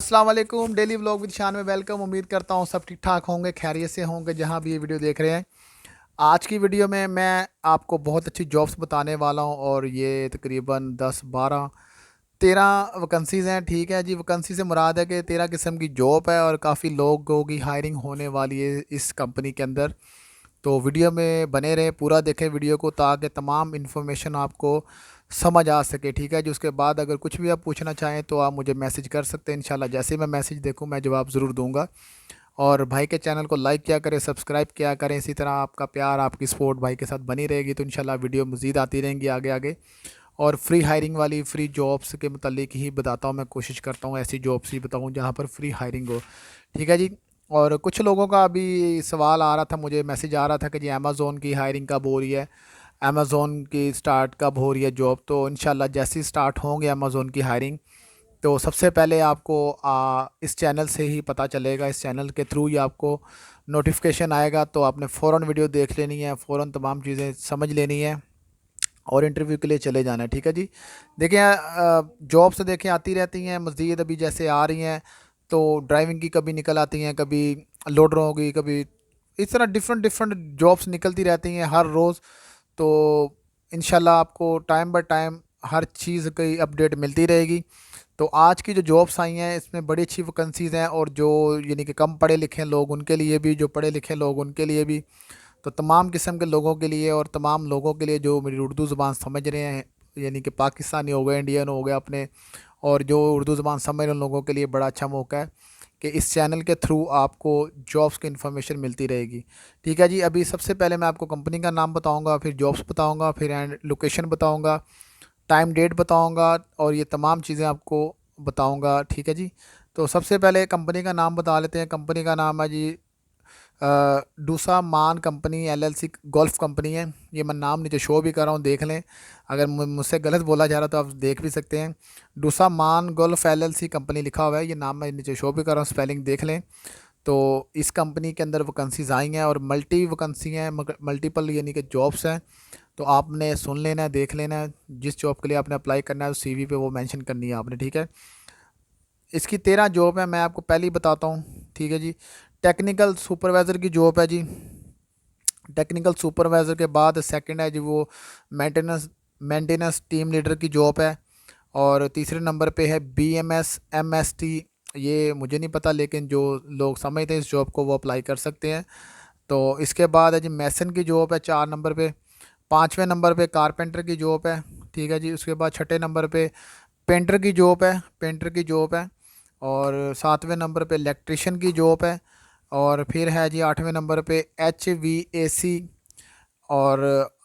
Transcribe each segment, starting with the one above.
अस्सलाम वालेकुम। Daily vlog with शान में वेलकम। उम्मीद करता हूँ सब ठीक ठाक होंगे, खैरियत से होंगे जहाँ भी ये वीडियो देख रहे हैं। आज की वीडियो में मैं आपको बहुत अच्छी जॉब्स बताने वाला हूँ और ये तकरीबन 10 12 13 वैकेंसीज़ हैं। ठीक है जी, वैकेंसी से मुराद है कि 13 किस्म की जॉब है और काफ़ी लोगों की हायरिंग होने वाली है इस कंपनी के अंदर। तो वीडियो में बने रहें, पूरा देखें वीडियो को ताकि तमाम इन्फॉर्मेशन आपको समझ आ सके। ठीक है जी, उसके बाद अगर कुछ भी आप पूछना चाहें तो आप मुझे मैसेज कर सकते हैं। इंशाल्लाह जैसे ही मैं मैसेज देखूं मैं जवाब ज़रूर दूंगा। और भाई के चैनल को लाइक किया करें, सब्सक्राइब किया करें। इसी तरह आपका प्यार, आपकी सपोर्ट भाई के साथ बनी रहेगी तो इंशाल्लाह वीडियो मज़ीद आती रहेंगी आगे आगे। और फ्री हायरिंग वाली फ्री जॉब्स के मतलब ही बताता हूँ, मैं कोशिश करता हूँ ऐसी जॉब्स ही बताऊँ जहाँ पर फ्री हायरिंग हो। ठीक है जी। और कुछ लोगों का अभी सवाल आ रहा था, मुझे मैसेज आ रहा था कि जी अमेज़ोन की हायरिंग कब हो रही है, अमेज़ोन की स्टार्ट कब हो रही है जॉब। तो इंशाल्लाह जैसे ही स्टार्ट होंगे अमेज़ोन की हायरिंग तो सबसे पहले आपको इस चैनल से ही पता चलेगा। इस चैनल के थ्रू ही आपको नोटिफिकेशन आएगा। तो आपने फ़ौरन वीडियो देख लेनी है, फ़ौरन तमाम चीज़ें समझ लेनी है और इंटरव्यू के लिए चले जाना है। ठीक है जी। देखिए जॉब्स देखें आती रहती हैं, मज़ीद अभी जैसे आ रही हैं तो ड्राइविंग की कभी निकल आती हैं, कभी लोडरों की, कभी इस तरह डिफरेंट डिफरेंट जॉब्स निकलती रहती हैं हर रोज़। तो इंशाल्लाह आपको टाइम बाय टाइम हर चीज़ की अपडेट मिलती रहेगी। तो आज की जो जॉब्स आई हैं इसमें बड़ी अच्छी वैकेंसीज़ हैं और जो यानी कि कम पढ़े लिखे लोग उनके लिए भी, जो पढ़े लिखे लोग उनके लिए भी। तो तमाम किस्म के लोगों के लिए और तमाम लोगों के लिए जो मेरी उर्दू ज़ुबान समझ रहे हैं, यानी कि पाकिस्तानी हो गए, इंडियन हो गए अपने, और जो उर्दू ज़ुबान समझ रहे हैं उन लोगों के लिए बड़ा अच्छा मौका है कि इस चैनल के थ्रू आपको जॉब्स की इन्फॉर्मेशन मिलती रहेगी। ठीक है जी। अभी सबसे पहले मैं आपको कंपनी का नाम बताऊंगा, फिर जॉब्स बताऊंगा, फिर एंड लोकेशन बताऊंगा, टाइम डेट बताऊंगा और ये तमाम चीज़ें आपको बताऊंगा। ठीक है जी। तो सबसे पहले कंपनी का नाम बता लेते हैं। कंपनी का नाम है जी डूसा मान कंपनी एलएलसी गोल्फ कंपनी है। ये मैं नाम नीचे शो भी कर रहा हूँ, देख लें। अगर मुझसे गलत बोला जा रहा तो आप देख भी सकते हैं। डूसा मान गोल्फ एलएलसी कंपनी लिखा हुआ है, ये नाम मैं नीचे शो भी कर रहा हूँ, स्पेलिंग देख लें। तो इस कंपनी के अंदर वैकेंसीज आई हैं और मल्टी वैकेंसी हैं, मल्टीपल यानी कि जॉब्स हैं। तो आपने सुन लेना है, देख लेना है। जिस जॉब के लिए आपने अप्लाई करना है सीवी पे वो मेंशन करनी है आपने। ठीक है। इसकी 13 जॉब है, मैं आपको पहले ही बताता हूँ। ठीक है जी। टेक्निकल सुपरवाइज़र की जॉब है जी। टेक्निकल सुपरवाइज़र के बाद सेकंड है जी वो मेंटेनेंस मेंटेनेंस टीम लीडर की जॉब है। और तीसरे नंबर पे है बीएमएस एमएसटी। ये मुझे नहीं पता लेकिन जो लोग समझते हैं इस जॉब को वो अप्लाई कर सकते हैं। तो इसके बाद है जी मैसन की जॉब है 4 नंबर पे। पाँचवें नंबर पे कारपेंटर की जॉब है। ठीक है जी। उसके बाद छठे नंबर पे पेंटर की जॉब है, पेंटर की जॉब है। और सातवें नंबर पे इलेक्ट्रिशियन की जॉब है। और फिर है जी आठवें नंबर पे HVAC। और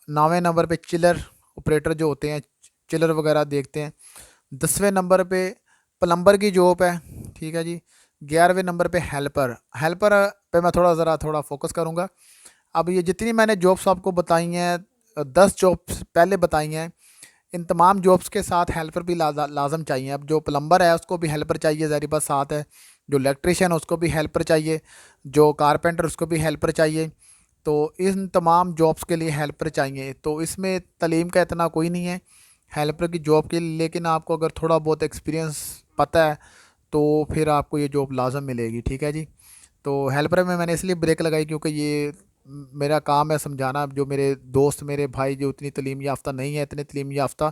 नौवें नंबर पे चिलर ऑपरेटर जो होते हैं, चिलर वगैरह देखते हैं। 10वें नंबर पे प्लम्बर की जॉब है। ठीक है जी। 11वें नंबर पे हेल्पर, हेल्पर पे मैं थोड़ा फोकस करूँगा। अब ये जितनी मैंने जॉब्स आपको बताई हैं, 10 जॉब्स पहले बताई हैं, इन तमाम जॉब्स के साथ हेल्पर भी लाजम चाहिए। अब जो प्लम्बर है उसको भी हेल्पर चाहिए, ज़ाहिर बात साथ है। जो इलेक्ट्रिशियन है उसको भी हेल्पर चाहिए, जो कारपेंटर उसको भी हेल्पर चाहिए। तो इन तमाम जॉब्स के लिए हेल्पर चाहिए। तो इसमें तालीम का इतना कोई नहीं है हेल्पर की जॉब के लिए, लेकिन आपको अगर थोड़ा बहुत एक्सपीरियंस पता है तो फिर आपको ये जॉब लाजम मिलेगी। ठीक है जी। तो हेल्पर में मैंने इसलिए ब्रेक लगाई क्योंकि ये मेरा काम है समझाना। जो मेरे दोस्त, मेरे भाई जो इतनी तालीम याफ्ता नहीं है, इतने तालीम याफ्ता,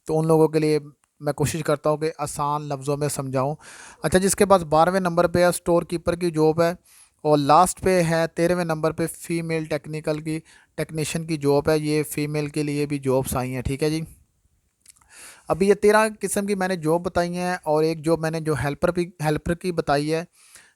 तो उन लोगों के लिए मैं कोशिश करता हूँ कि आसान लफ्ज़ों में समझाऊँ। अच्छा, जिसके पास 12वें नंबर पे है स्टोर कीपर की जॉब है। और लास्ट पे है 13वें नंबर पे फ़ीमेल टेक्निकल की टेक्नीशियन की जॉब है। ये फ़ीमेल के लिए भी जॉब्स आई हैं। ठीक है जी। अभी ये 13 किस्म की मैंने जॉब बताई हैं और एक जॉब मैंने जो हेल्पर की बताई है।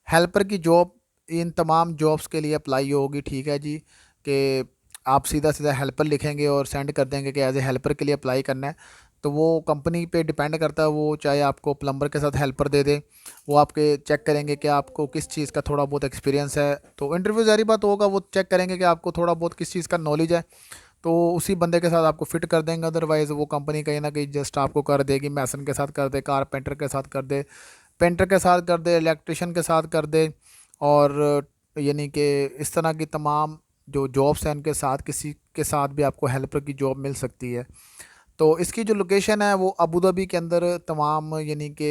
हेल्पर की जॉब इन तमाम जॉब्स के लिए अप्लाई होगी। ठीक है जी। कि आप सीधा सीधा हेल्पर लिखेंगे और सेंड कर देंगे कि एज ए हेल्पर के लिए अप्लाई करना है। तो वो कंपनी पे डिपेंड करता है, वो चाहे आपको प्लम्बर के साथ हेल्पर दे दे, वो आपके चेक करेंगे कि आपको किस चीज़ का थोड़ा बहुत एक्सपीरियंस है। तो इंटरव्यू जारी बात होगा, वो चेक करेंगे कि आपको थोड़ा बहुत किस चीज़ का नॉलेज है, तो उसी बंदे के साथ आपको फिट कर देंगे। अदरवाइज़ वो कंपनी कहीं ना कहीं जस्ट आपको कर देगी, मैसन के साथ कर दे, कारपेंटर के साथ कर दे, पेंटर के साथ कर दे, इलेक्ट्रिशियन के साथ कर दे। और यानी कि इस तरह की तमाम जो जॉब्स हैं उनके साथ किसी के साथ भी आपको हेल्पर की जॉब मिल सकती है। तो इसकी जो लोकेशन है वो अबू धाबी के अंदर तमाम यानी कि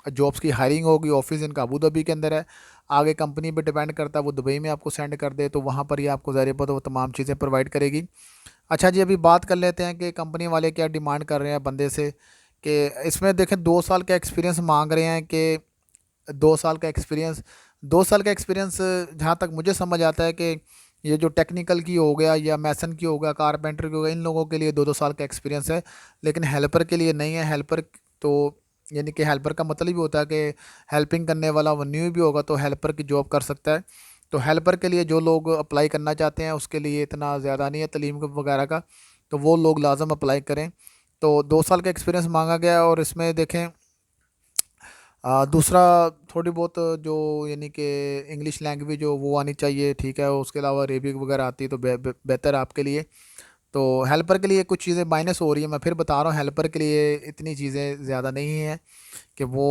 जॉब्स की हायरिंग होगी। ऑफिस इनका अबू धाबी के अंदर है, आगे कंपनी पे डिपेंड करता है वो दुबई में आपको सेंड कर दे तो वहाँ पर ही आपको ज़ाहिर बात है वो तमाम चीज़ें प्रोवाइड करेगी। अच्छा जी, अभी बात कर लेते हैं कि कंपनी वाले क्या डिमांड कर रहे हैं बंदे से, कि इसमें देखें 2 साल का एक्सपीरियंस मांग रहे हैं कि 2 साल का एक्सपीरियंस। 2 साल का एक्सपीरियंस जहाँ तक मुझे समझ आता है कि ये जो टेक्निकल की हो गया या मैसन की हो गया, कारपेंटर की हो गया, इन लोगों के लिए 2-2 साल का एक्सपीरियंस है, लेकिन हेल्पर के लिए नहीं है। हेल्पर तो यानी कि हेल्पर का मतलब ही होता है कि हेल्पिंग करने वाला वो न्यू भी होगा तो हेल्पर की जॉब कर सकता है। तो हेल्पर के लिए जो लोग अप्लाई करना चाहते हैं उसके लिए इतना ज़्यादा नहीं है तलीम वगैरह का, तो वो लोग लाजम अप्लाई करें। तो 2 साल का एक्सपीरियंस मांगा गया है। और इसमें देखें दूसरा थोड़ी बहुत जो यानी कि इंग्लिश लैंग्वेज हो वो आनी चाहिए, ठीक है। उसके अलावा अरेबिक वगैरह आती है तो बेहतर है आपके लिए। तो हेल्पर के लिए कुछ चीज़ें माइनस हो रही है, मैं फिर बता रहा हूँ, हेल्पर के लिए इतनी चीज़ें ज़्यादा नहीं हैं कि वो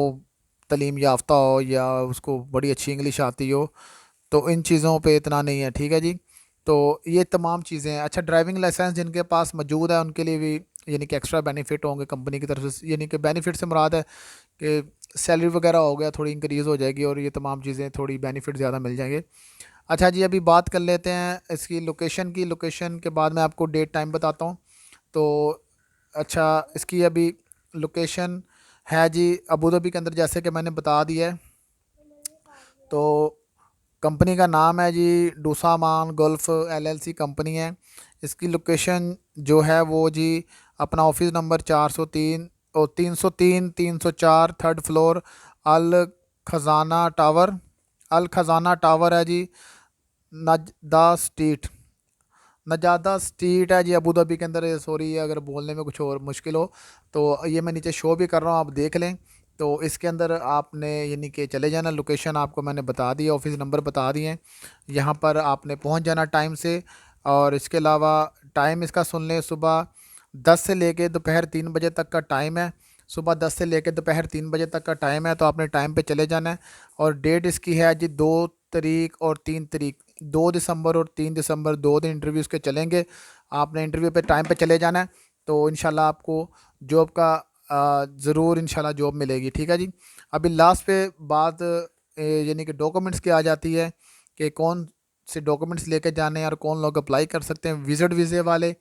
तालीम याफ्ता हो या उसको बड़ी अच्छी इंग्लिश आती हो, तो इन चीज़ों पे इतना नहीं है, ठीक है जी। तो ये तमाम चीज़ें हैं। अच्छा, ड्राइविंग लाइसेंस जिनके पास मौजूद है उनके लिए भी यानी कि एक्स्ट्रा बेनिफिट होंगे कंपनी की तरफ से, यानी कि बेनिफिट से मुराद है कि सैलरी वगैरह हो गया थोड़ी इंक्रीज़ हो जाएगी और ये तमाम चीज़ें थोड़ी बेनिफिट ज़्यादा मिल जाएंगे। अच्छा जी, अभी बात कर लेते हैं इसकी लोकेशन की। लोकेशन के बाद मैं आपको डेट टाइम बताता हूँ। तो अच्छा, इसकी अभी लोकेशन है जी अबू धाबी के अंदर, जैसे कि मैंने बता दिया है। तो कंपनी का नाम है जी डूसामान गल्फ एलएलसी कंपनी है। इसकी लोकेशन जो है वो जी अपना ऑफिस नंबर 403 और 303 304 थर्ड फ्लोर, अल खजाना टावर। अल खजाना टावर है जी, नजदा स्ट्रीट। नजादा स्ट्रीट है जी अबू धाबी के अंदर। सॉरी अगर बोलने में कुछ और मुश्किल हो तो ये मैं नीचे शो भी कर रहा हूँ, आप देख लें। तो इसके अंदर आपने यानी कि चले जाना, लोकेशन आपको मैंने बता दी, ऑफिस नंबर बता दिए, यहाँ पर आपने पहुँच जाना टाइम से। और इसके अलावा टाइम इसका सुन लें, सुबह 10 से लेके दोपहर 3 बजे तक का टाइम है। सुबह 10 से लेके दोपहर 3 बजे तक का टाइम है, तो आपने टाइम पे चले जाना है। और डेट इसकी है जी 2 तारीख और 3 तारीख, 2 दिसंबर और 3 दिसंबर, 2 दिन इंटरव्यूज़ के चलेंगे। आपने इंटरव्यू पे टाइम पे चले जाना है, तो इंशाल्लाह आपको जॉब का ज़रूर इंशाल्लाह जॉब मिलेगी, ठीक है जी। अभी लास्ट पे बात यानी कि डॉक्यूमेंट्स की आ जाती है कि कौन से डॉक्यूमेंट्स लेके जाने हैं और कौन लोग अप्लाई कर सकते हैं। विज़िट वीज़े वाले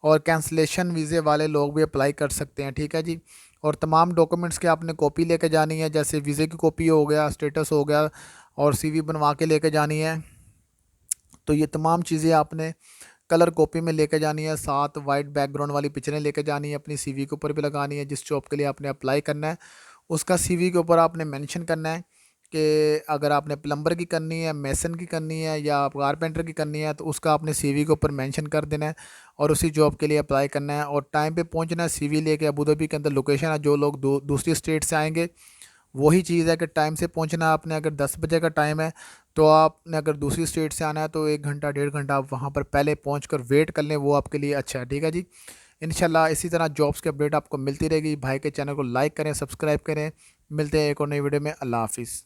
और कैंसलेशन वीज़े वाले लोग भी अप्लाई कर सकते हैं, ठीक है जी। और तमाम डॉक्यूमेंट्स की आपने कॉपी लेके जानी है, जैसे वीज़े की कॉपी हो गया, स्टेटस हो गया, और सीवी बनवा के लेके जानी है। तो ये तमाम चीज़ें आपने कलर कॉपी में लेके जानी है, साथ वाइट बैकग्राउंड वाली पिक्चरें लेके जानी है, अपनी सीवी के ऊपर भी लगानी है। जिस जॉब के लिए आपने अप्लाई करना है उसका सीवी के ऊपर आपने मेंशन करना है कि अगर आपने प्लम्बर की करनी है, मेसन की करनी है या कारपेंटर की करनी है तो उसका आपने सीवी के ऊपर मेंशन कर देना है और उसी जॉब के लिए अप्लाई करना है। और टाइम पे पहुंचना है, सीवी लेके अबू धाबी के अंदर लोकेशन है। जो लोग दूसरी स्टेट से आएंगे वही चीज़ है कि टाइम से पहुंचना है आपने। अगर 10 बजे का टाइम है तो आपने अगर दूसरी स्टेट से आना है तो 1 घंटा 1.5 घंटा आप वहाँ पर पहले पहुँच कर वेट कर लें, वो आपके लिए अच्छा है, ठीक है जी। इंशाल्लाह इसी तरह जॉब्स की अपडेट आपको मिलती रहेगी। भाई के चैनल को लाइक करें, सब्सक्राइब करें। मिलते हैं एक और नई वीडियो में। अल्लाह हाफिज़।